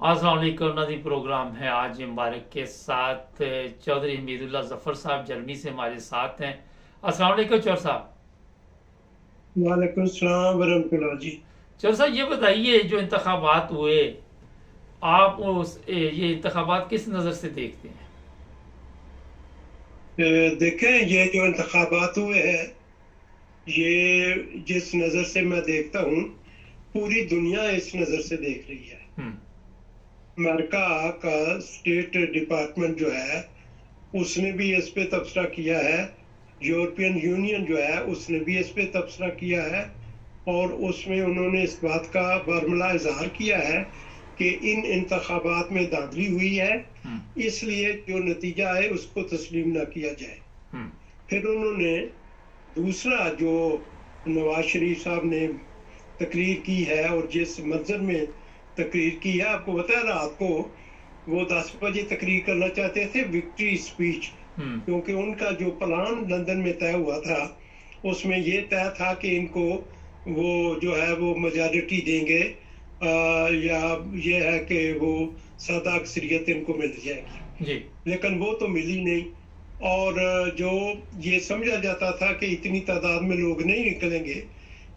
अस्सलाम वालेकुम नाज़रीन, प्रोग्राम है आज मुबारक के साथ। चौधरी हमीदुल्लाह जफर साहब जर्मनी से हमारे साथ हैं। अस्सलाम वालेकुम चौर साहब। वालेकुम सलाम वरहमतुल्लाह जी। चौर साहब, ये बताइए, जो इंतखाबात हुए, आप ये इंतखाबात किस नज़र से देखते हैं? देखें, ये जो इंतखाबात हुए हैं, ये जिस नज़र से मैं देखता हूँ, पूरी दुनिया इस नज़र से देख रही है। हम्म। अमेरिका का स्टेट डिपार्टमेंट जो है उसने भी इस पे तबसरा किया है। यूरोपियन यूनियन जो है उसने भी इस पे तबसरा किया है और उसमें उन्होंने इस बात का बरमला इजहार किया है कि इन इंतखाबात में धांधली हुई है, इसलिए जो नतीजा है उसको तस्लीम ना किया जाए। फिर उन्होंने दूसरा जो नवाज शरीफ साहब ने तकरीर की है और जिस मंजर में तकरीर की है, आपको पता है रात को वो 10 बजे तकरीर करना चाहते थे, विक्ट्री स्पीच, क्योंकि उनका जो प्लान लंदन में तय हुआ था उसमें ये तय था कि इनको वो जो है वो मेजॉरिटी देंगे या ये है कि वो सादा अक्सरियत इनको मिल जाएगी जी। लेकिन वो तो मिली नहीं। और जो ये समझा जाता था कि इतनी तादाद में लोग नहीं निकलेंगे,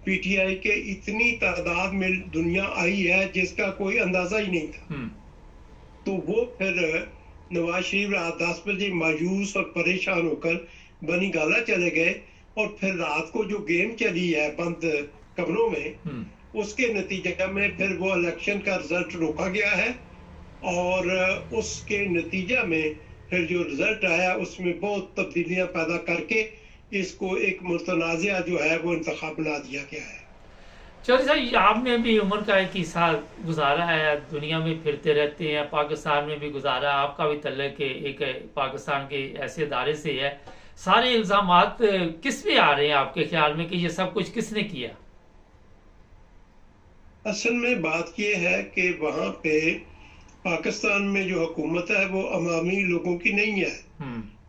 पीटीआई के इतनी तादाद में दुनिया आई है जिसका कोई अंदाजा ही नहीं था। तो वो फिर नवाज शरीफ रात 10 बजे मायूस और परेशान होकर बनी गाला चले गए और फिर रात को जो गेम चली है बंद कमरों में, उसके नतीजे में फिर वो इलेक्शन का रिजल्ट रोका गया है और उसके नतीजे में फिर जो रिजल्ट आया उसमें बहुत तब्दीलियां पैदा करके इसको एक मुतनाज़ा जो है वो इंतखाब बना दिया गया है। चौधरी साहब, आपने भी उम्र का एक हिस्सा गुजारा है, दुनिया में फिरते रहते हैं, पाकिस्तान में भी गुजारा, आपका भी तल्लुक एक पाकिस्तान के ऐसे इदारे से है। सारे इल्जामात किस पे आ रहे हैं आपके ख्याल में कि ये सब कुछ किसने किया? असल में बात यह है कि वहां पे पाकिस्तान में जो हुकूमत है वो अवामी लोगों की नहीं है,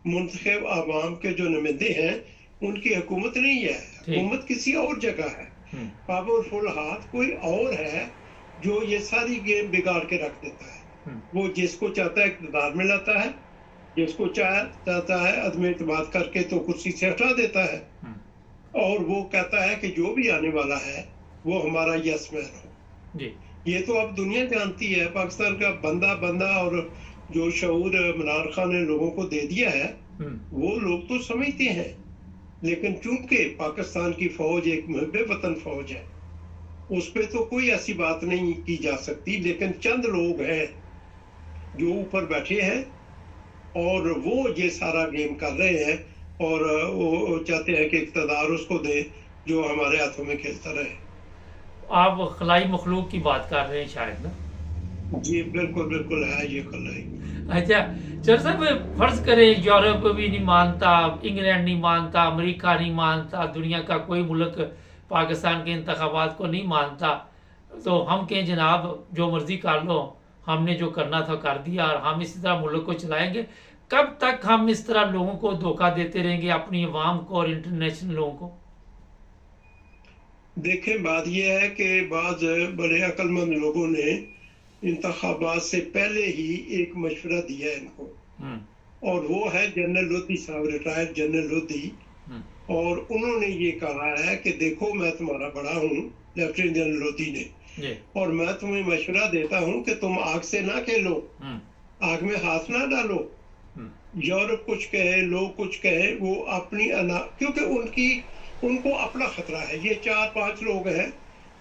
मुंतखब आवाम के जो नुमाइंदे हैं उनकी हुकूमत नहीं है, हुकूमत किसी और जगह है। पावरफुल हाथ कोई और है जो ये सारी गेम बिगाड़ के रख देता है। वो जिसको चाहता है इक़्तिदार में लाता है, जिसको चाहता है अदम एतमाद करके तो कुर्सी से हटा देता है और वो कहता है कि जो भी आने वाला है वो हमारा यस मैन हो जी। ये तो अब दुनिया जानती है, पाकिस्तान का बंदा बंदा और जो शऊर इमरान खान ने लोगों को दे दिया है वो लोग तो समझते हैं, लेकिन चूंकि पाकिस्तान की फौज एक मुहब्बे वतन फौज है, उस पर तो कोई ऐसी बात नहीं की जा सकती, लेकिन चंद लोग हैं जो ऊपर बैठे हैं और वो ये सारा गेम कर रहे हैं और वो चाहते हैं कि इक़्तिदार उसको दे जो हमारे हाथों में खेलता रहे। आप खलाई मखलूक की बात कर रहे हैं शायद ना? जी बिल्कुल बिल्कुल है ये खलाई। अच्छा चौर साहब, फर्ज करें यूरोप भी नहीं मानता, इंग्लैंड नहीं मानता, अमेरिका नहीं मानता, दुनिया का कोई मुल्क पाकिस्तान के इंतखाबात को नहीं मानता, तो हम कहें जनाब जो मर्जी कर लो, हमने जो करना था कर दिया और हम इसी तरह मुल्क को चलाएंगे। कब तक हम इस तरह लोगों को धोखा देते रहेंगे, अपनी अवाम को और इंटरनेशनल लोगों को? देखें, बात यह है कि बाज बड़े अक्लमंद लोगों ने इंतखाबात से पहले ही एक मशवरा दिया है इनको, और वो है जनरल लोधी साहब, रिटायर्ड जनरल लोधी, और उन्होंने ये कहा है कि देखो मैं तुम्हारा बड़ा हूँ, लेफ्टिनेंट जनरल लोधी ने, और मैं तुम्हें मशवरा देता हूँ कि तुम आग से ना खेलो, आग में हाथ ना डालो। यूरोप कुछ कहे, लोग कुछ कहे, वो अपनी क्योंकि उनको अपना खतरा है। ये 4-5 लोग हैं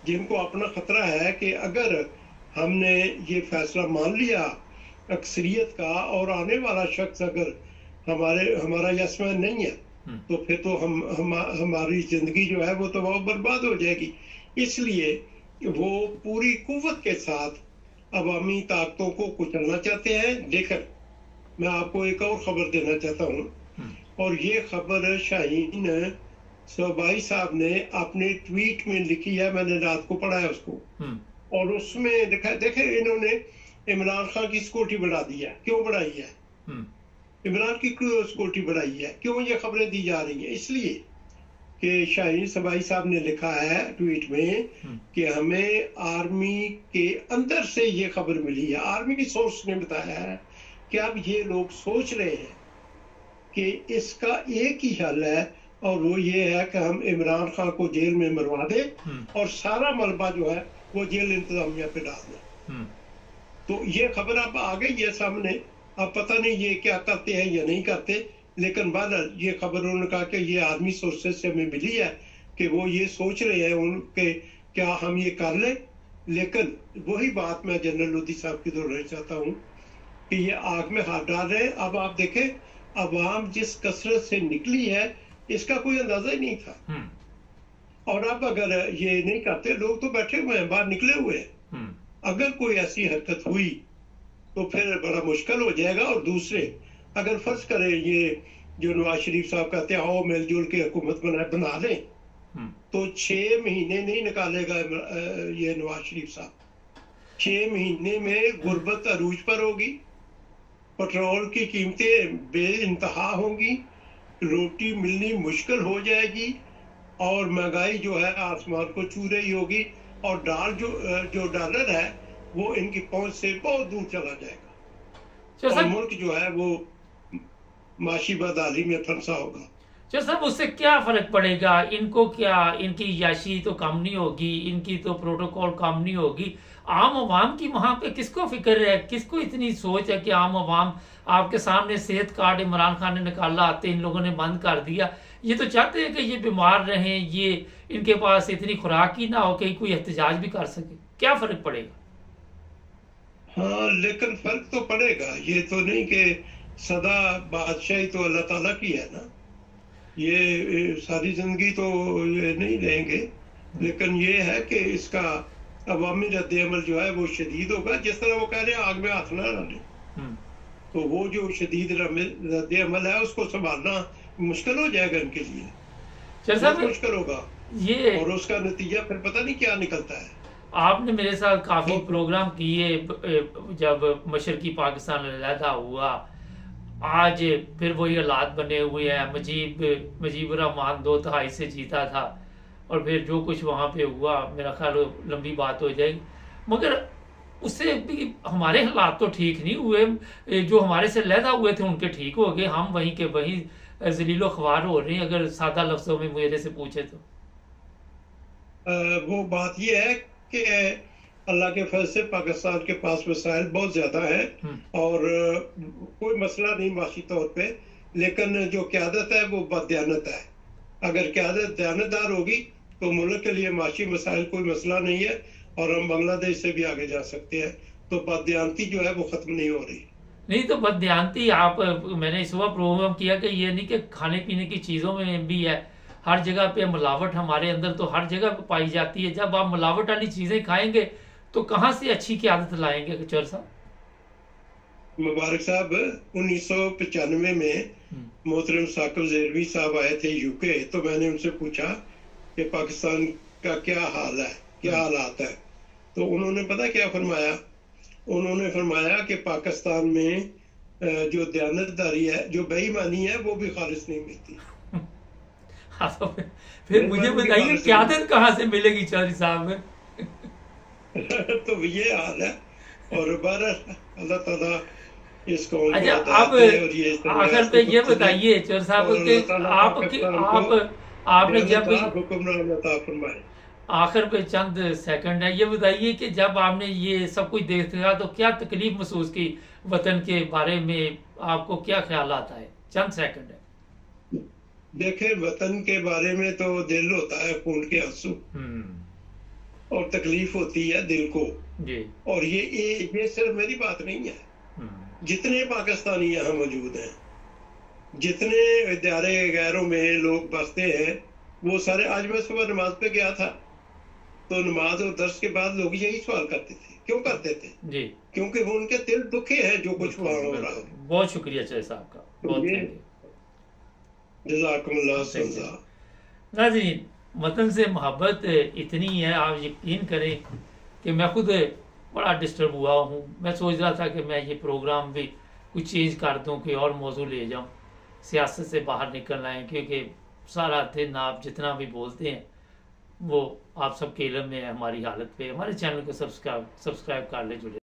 जिनको अपना खतरा है कि अगर हमने ये फैसला मान लिया अक्सरियत का और आने वाला शख्स अगर हमारा यस्मैन नहीं है तो फिर तो हमारी जिंदगी जो है वो तो बहुत बर्बाद हो जाएगी। इसलिए वो पूरी कुव्वत के साथ अवामी ताकतों को कुचलना चाहते हैं। लेकिन मैं आपको एक और खबर देना चाहता हूँ, और ये खबर शाहीन सोबाई साहब ने अपने ट्वीट में लिखी है, मैंने रात को पढ़ा है उसको, और उसमें देखे इन्होंने इमरान खान की सिक्योरिटी बढ़ा दी है। क्यों बढ़ाई है? इमरान की क्यों सिक्योरिटी बढ़ाई है? क्यों ये खबरें दी जा रही हैं? इसलिए कि शाहीन सबाई साहब ने लिखा है ट्वीट में कि हमें आर्मी के अंदर से ये खबर मिली है, आर्मी सोर्स ने बताया है कि अब ये लोग सोच रहे हैं कि इसका एक ही हल है और वो ये है कि हम इमरान खान को जेल में मरवा दें और सारा मलबा जो है वो जेल इंतजामिया पे डाल दें। तो ये खबर अब आ गई है सामने। अब पता नहीं ये क्या करते हैं या नहीं करते, लेकिन बाद ये खबर उन्होंने कहा कि ये आर्मी सोर्सेज से हमें मिली है कि वो ये सोच रहे हैं उनके क्या हम ये कर लें। लेकिन वही बात मैं जनरल लोधी साहब की दोहराना चाहता हूँ कि ये आग में हाथ डाल रहे हैं। अब आप देखें अवाम जिस कसरत से निकली है इसका कोई अंदाजा ही नहीं था, और अब अगर ये नहीं करते, लोग तो बैठे हुए हैं, बाहर निकले हुए हैं, अगर कोई ऐसी हरकत हुई तो फिर बड़ा मुश्किल हो जाएगा। और दूसरे अगर फर्ज करें ये जो नवाज शरीफ साहब कहते हैं आओ मिलजुल के हुकूमत बना लें, तो 6 महीने नहीं निकालेगा ये नवाज शरीफ साहब। 6 महीने में गुर्बत अरूज पर होगी, पेट्रोल की कीमतें बेइंतहा होंगी, रोटी मिलनी मुश्किल हो जाएगी और महंगाई जो है आसमान को छू रही होगी, और जो डॉलर है वो इनकी पहुंच से बहुत दूर चला जाएगा और मुल्क जो है वो माशी बदहाली में फंसा होगा। जो साहब उससे क्या फर्क पड़ेगा इनको? क्या इनकी याशी तो कम नहीं होगी, इनकी तो प्रोटोकॉल कम नहीं होगी, आम आवाम की वहां पे किसको फिक्र है, किसको इतनी सोच है कि आम आवाम आपके सामने सेहत कार्ड इमरान खान ने निकाला आते इन लोगों ने बंद कर दिया। ये तो चाहते हैं कि ये बीमार रहें, ये इनके पास इतनी खुराक ही ना हो कि कोई एहतजाज भी कर सके। क्या फर्क पड़ेगा? हाँ, लेकिन फर्क तो पड़ेगा। ये तो नहीं कि सदा बादशाही तो अल्लाह ताला की है ना, ये सारी जिंदगी तो ये नहीं रहेंगे, लेकिन ये है कि इसका अवामी रद्द-ए-अमल जो है वो शदीद होगा। जिस तरह वो कह रहे हैं आग में हाथ ना डालें, तो वो जो शदीद रद्द-ए-अमल है उसको संभालना मुश्किल हो जाएगा इनके लिए, बहुत मुश्किल होगा ये, और उसका नतीजा फिर पता नहीं क्या निकलता है। आपने मेरे साथ काफी प्रोग्राम किए जब मशरकी पाकिस्तान अलहदा हुआ, आज फिर वही हालात बने हुए हैं। मुजीबुर रहमान 2/3 से जीता था और फिर जो कुछ वहां पे हुआ मेरा ख्याल लंबी बात हो जाएगी, मगर उससे भी हमारे हालात तो ठीक नहीं हुए। जो हमारे से अलहदा हुए थे उनके ठीक हो गए, हम वहीं के वहीं जलीलो ख्वार हो रहे हैं, अगर सादा लफ्जों में मेरे से पूछे तो। वो बात ये है कि अल्लाह के फजल से पाकिस्तान के पास वसाइल बहुत ज्यादा है और कोई मसला नहीं माशी तौर पे, लेकिन जो क़यादत है वो बददियानत है। अगर क़यादत दयानतदार होगी तो मुल्क के लिए माशी मसाइल कोई मसला नहीं है और हम बांग्लादेश से भी आगे जा सकते हैं। तो बददियानती जो है वो खत्म नहीं हो रही। नहीं तो बददियानती मैंने सुबह प्रोग्राम किया कि ये नहीं कि खाने पीने की चीजों में भी है, हर जगह पे मिलावट हमारे अंदर तो हर जगह पे पाई जाती है। जब आप मिलावट वाली चीजें खाएंगे तो कहाँ से अच्छी की आदत लाएंगे? कचर साहब, मुबारक साहब 1995 में मोहतरम साकिब ज़ेरवी साहब आए थे यूके, तो मैंने उनसे पूछा कि पाकिस्तान का क्या हाल है, क्या हालात है, तो उन्होंने पता क्या फरमाया? उन्होंने फरमाया कि पाकिस्तान में जो दयानतदारी है, जो बेईमानी है, वो भी खालिस नहीं मिलती। हाँ, तो फिर मुझे बताइए क़यादत कहाँ से मिलेगी चौधरी साहब? तो ये हाल है और अल्लाह ताला इसको। अच्छा, अब आखिर पे ये बताइए चौधरी साहब कि आपने जब आखिर पे चंद सेकंड है, ये बताइए कि जब आपने ये सब कुछ देखा तो क्या तकलीफ महसूस की वतन के बारे में, आपको क्या ख्याल आता है? चंद सेकंड है। देखे, वतन के बारे में तो दिल होता है खून के आंसू और तकलीफ होती है दिल को जी। और ये सिर्फ मेरी बात नहीं है, जितने पाकिस्तानी यहाँ मौजूद हैं, जितने इदारे गैरों में लोग बसते हैं, वो सारे। आज मैं सुबह नमाज पे गया था तो नमाज और दर्स के बाद लोग यही सवाल करते थे। क्यों करते थे जी? क्योंकि वो उनके दिल दुखे हैं जो कुछ वहां हो रहा है। बहुत शुक्रिया चौधरी साहब का, बहुत जज़ाकुमुल्लाह। नाज़रीन, वतन से मोहब्बत इतनी है, आप यकीन करें कि मैं खुद बड़ा डिस्टर्ब हुआ हूँ। मैं सोच रहा था कि मैं ये प्रोग्राम भी कुछ चेंज कर दूँ, कोई और मौजू ले जाऊँ, सियासत से बाहर निकलना है, क्योंकि सारा दिन आप जितना भी बोलते हैं वो आप सबके इल्म में है, हमारी हालत पे। हमारे चैनल को सब्सक्राइब कर ले, जुड़े।